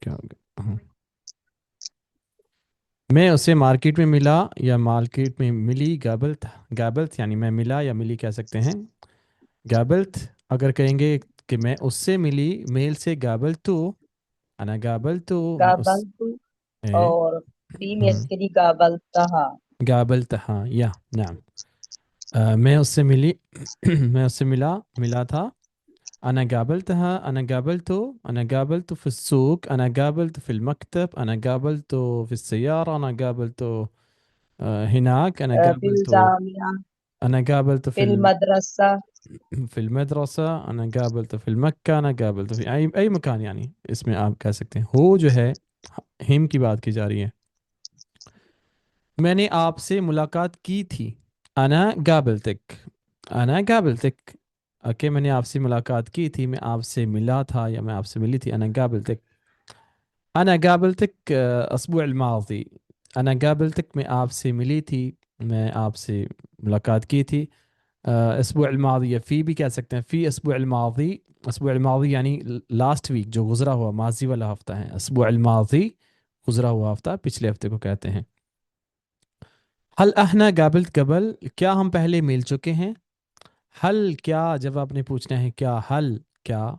क्या हो गया? मैं उसे मार्केट में मिला या मार्केट में मिली। गाबल्त, गाबल्त यानी मैं मिला या मिली कह सकते हैं। गाबल्त अगर कहेंगे कि मैं उससे मिली, मेल से गाबल तो, अना गाबल तो मैं उस गाबलतु, ए, और फीमेल के लिए गाबलतहा। गाबल्त, हाँ या नाम। मैं उससे मिली मैं उससे मिला, मिला था। أنا قابلتها، أنا قابلته، أنا قابلته في السوق، أنا قابلته في المكتب، أنا قابلته في السيارة، أنا قابلته هناك، أنا في قابلته، الجامعة، أنا قابلته في المدرسة. في المدرسة، أنا قابلته في المكة، أنا قابلته في أي مكان، يعني इसमें आप कह सकते हैं हो जो है हिम की बात की जा रही है। मैंने आपसे मुलाकात की थी। अना قابلتك، अना قابلتك। ओके, मैंने आपसे मुलाकात की थी, मैं आपसे मिला था या मैं आपसे मिली थी। أنا قابلتك، أنا قابلتك الأسبوع الماضي। أنا قابلتك मैं आपसे मिली थी، मैं आपसे मुलाकात की थी الأسبوع الماضي، या फी भी कह सकते हैं। फी الأسبوع الماضي، الأسبوع الماضي यानी लास्ट वीक, जो गुजरा हुआ माजी वाला हफ्ता है। الأسبوع الماضي गुजरा हुआ हफ्ता, पिछले हफ्ते को कहते हैं। हल अहना قابلت قبل، क्या हम पहले मिल चुके हैं। हल क्या जवाब ने पूछना है, क्या हल, क्या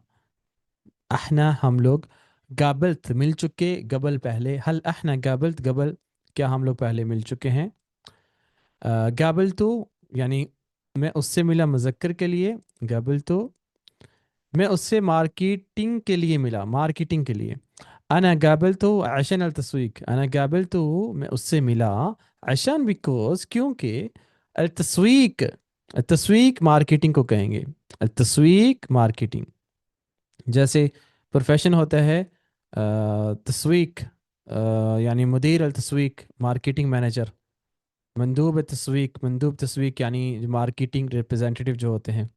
अहना हम लोग, गाबल्त मिल चुके, गबल पहले। हल अहना गाबल्त गबल, क्या हम लोग पहले मिल चुके हैं। गाबल तो यानी मैं उससे मिला मुज़क्कर के लिए। गाबल तो मैं उससे मार्केटिंग के लिए मिला, मार्केटिंग के लिए। अना गाबल तो अशन अल तस्वीक, अना गाबल तो मैं उससे मिला अशन बिकॉज क्योंकि अल तस्वीक, तस्वीक मार्केटिंग को कहेंगे। अल तस्वीक मार्केटिंग, जैसे प्रोफेशन होता है तस्वीक, यानी मुदीर अल तस्वीक, मार्केटिंग मैनेजर। मंदूब तस्वीक, मंदूब तस्वीक यानी मार्केटिंग रिप्रेजेंटेटिव जो होते हैं।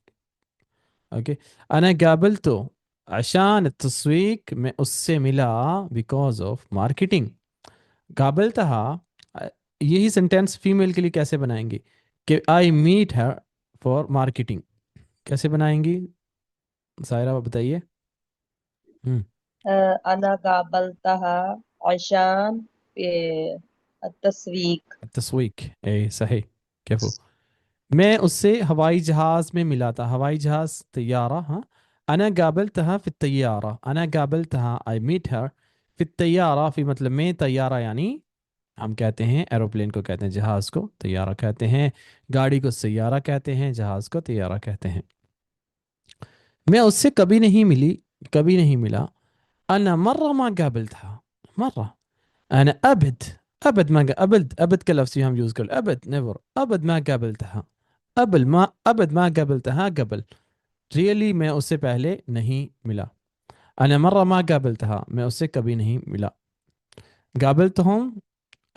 ओके, अना गाबल तो अशान तस्वीक, मैं उससे मिला बिकॉज ऑफ मार्केटिंग। गाबल तहा, यही सेंटेंस फीमेल के लिए कैसे बनाएंगे कि I meet her for marketing, कैसे बनाएंगी सायरा, आप बताइए। हम्म أنا قابلتها عشان التسويق. तस्वीक ए सही, क्या मैं उससे हवाई जहाज में मिला था। हवाई जहाज तैयारा, हाँ। अना गाबलतहा फिर तैयारा, अना गाबलतहा आई मीट हर फिर तैयारा। फिर मतलब मैं तैयारा यानी हम कहते हैं एरोप्लेन को कहते हैं, जहाज को तैयारा कहते हैं, गाड़ी को सैयारा कहते हैं, जहाज को तैयारा कहते हैं। मैं उससे कभी नहीं मिली, कभी नहीं मिला। अना मर्रा ما قابلتها مرة، أنا أبد، أبد ما أبد، أبد का लफ्ज़ हम यूज़ कर أبد नेवर، أبد ما قابلتها، أبد ما، أبد ما قابلتها قبل، रियली मैं उससे पहले नहीं मिला। أنا مرة ما قابلتها मैं उससे कभी नहीं मिला। قابلتهم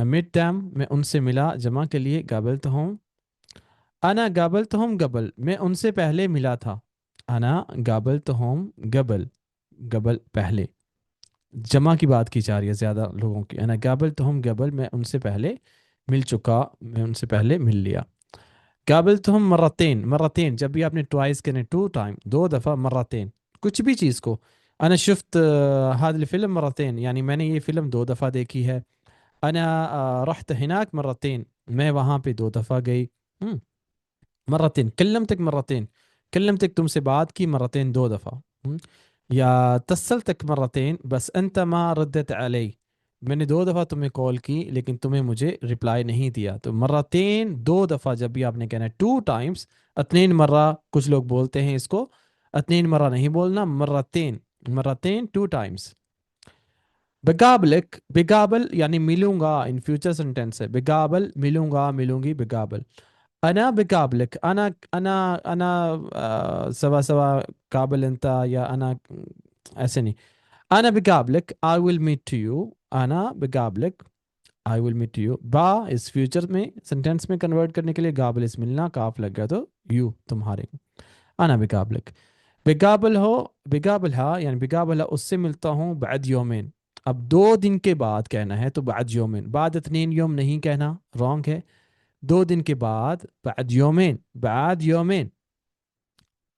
أميت دام मैं उनसे मिला, जमा के लिए قابلتهم। أنا قابلتهم قبل मैं उनसे पहले मिला था। أنا قابلتهم قبل، قبل पहले, जमा की बात की जा रही है ज़्यादा लोगों की। अना गाबल तो हम गबल, मैं उनसे पहले मिल चुका, मैं उनसे पहले मिल लिया। गाबल तो हम मर्रतेन, मर्रतेन जब भी आपने ट्वाइस कहने, टू टाइम, दो दफ़ा। मर्रतेन कुछ भी चीज़ को। अना शुफ्त हादिल फिल्म मर्रतेन यानी मैंने ये फ़िल्म दो दफ़ा देखी है। अना रحت هناك مرتين मैं वहाँ पे दो दफ़ा गई। مرتين كلمتك مرتين، كلمتك तुमसे बात की مرتين दो दफ़ा। या اتصلتك مرتين बस أنت ما ردت علي، मैंने दो दफ़ा तुम्हें कॉल की लेकिन तुम्हें मुझे रिप्लाई नहीं दिया। तो मर्रतेन दो दफ़ा जब भी आपने कहना है, टू टाइम्स। अतनीन मर्रा कुछ लोग बोलते हैं इसको, अतनीन मर्रा नहीं बोलना, मर्रतेन, मर्रतेन टू टाइम्स। बेगाबलक, बेगाबल यानी मिलूंगा, इन फ्यूचर सेंटेंस है। बेगाबल मिलूंगा, मिलूंगी, बेगाबल। انا بقابلك، انا سوا سوا قابل انت يا انا، ऐसे नहीं। انا بقابلك I will meet to you، انا بقابلك I will meet you। बा इस फ्यूचर में सेंटेंस में कन्वर्ट करने के लिए गाबल इस मिलना, काफ लग गया तो यू तुम्हारे। انا بقابلك बेगाबल हो, बेगाबल हा यानी बेगाबल हा उससे मिलता हूँ बाद योमिन। अब दो दिन के बाद कहना है तो बाद योमिन, बाद इतनीन योम नहीं कहना, रॉन्ग है। दो दिन के बाद بعد يومين، بعد يومين।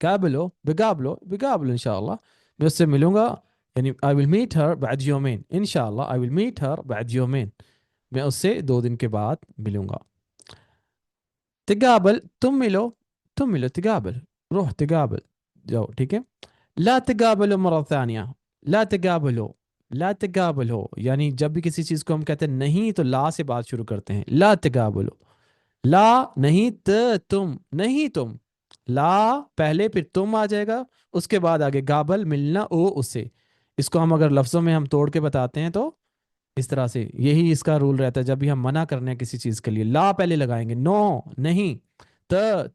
قابله بقابله، بقابله ان شاء الله، मैं उससे मिलूंगा यानी आई विल मीट हर بعد يومين इंशाल्लाह आई विल मीट हर بعد يومين मैं उससे 2 दिन के बाद मिलूंगा تقابل तुम मिलो تقابل روح تقابل जाओ ठीक है لا تقابلوا مرة ثانية لا تقابلوا لا تقابلوا यानी जब भी किसी चीज को हम कहते हैं नहीं तो ला से बात शुरू करते हैं ला تقابلوا ला नहीं तुम नहीं तुम ला पहले फिर तुम आ जाएगा उसके बाद आगे गाबल मिलना ओ उससे इसको हम अगर लफ्जों में हम तोड़ के बताते हैं तो इस तरह से यही इसका रूल रहता है जब भी हम मना करने हैं किसी चीज के लिए ला पहले लगाएंगे नो नहीं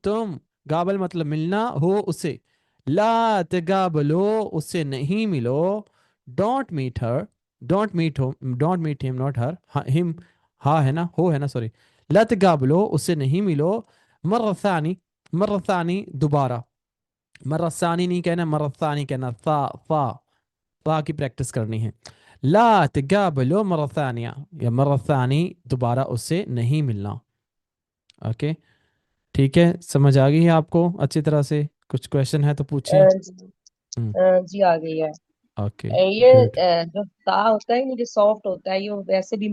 तुम गाबल मतलब मिलना हो उससे ला तगाबलो उससे नहीं मिलो don't meet her don't meet him not her him हा है ना हो है ना सॉरी ला तगाबलो उससे नहीं मिलो मर्रथानी दोबारा मर्रथानी नहीं कहना मर्रथानी कहना था की प्रैक्टिस करनी है ला तगाबलो मर्रथानिया या मर्रथानी दोबारा उससे नहीं मिलना ओके ठीक है समझ आ गई है आपको अच्छी तरह से कुछ क्वेश्चन है तो पूछें जी हम्म जी आ गई है। ओके ये गुड जो ता होता है ये जो सॉफ्ट होता है ये वैसे भी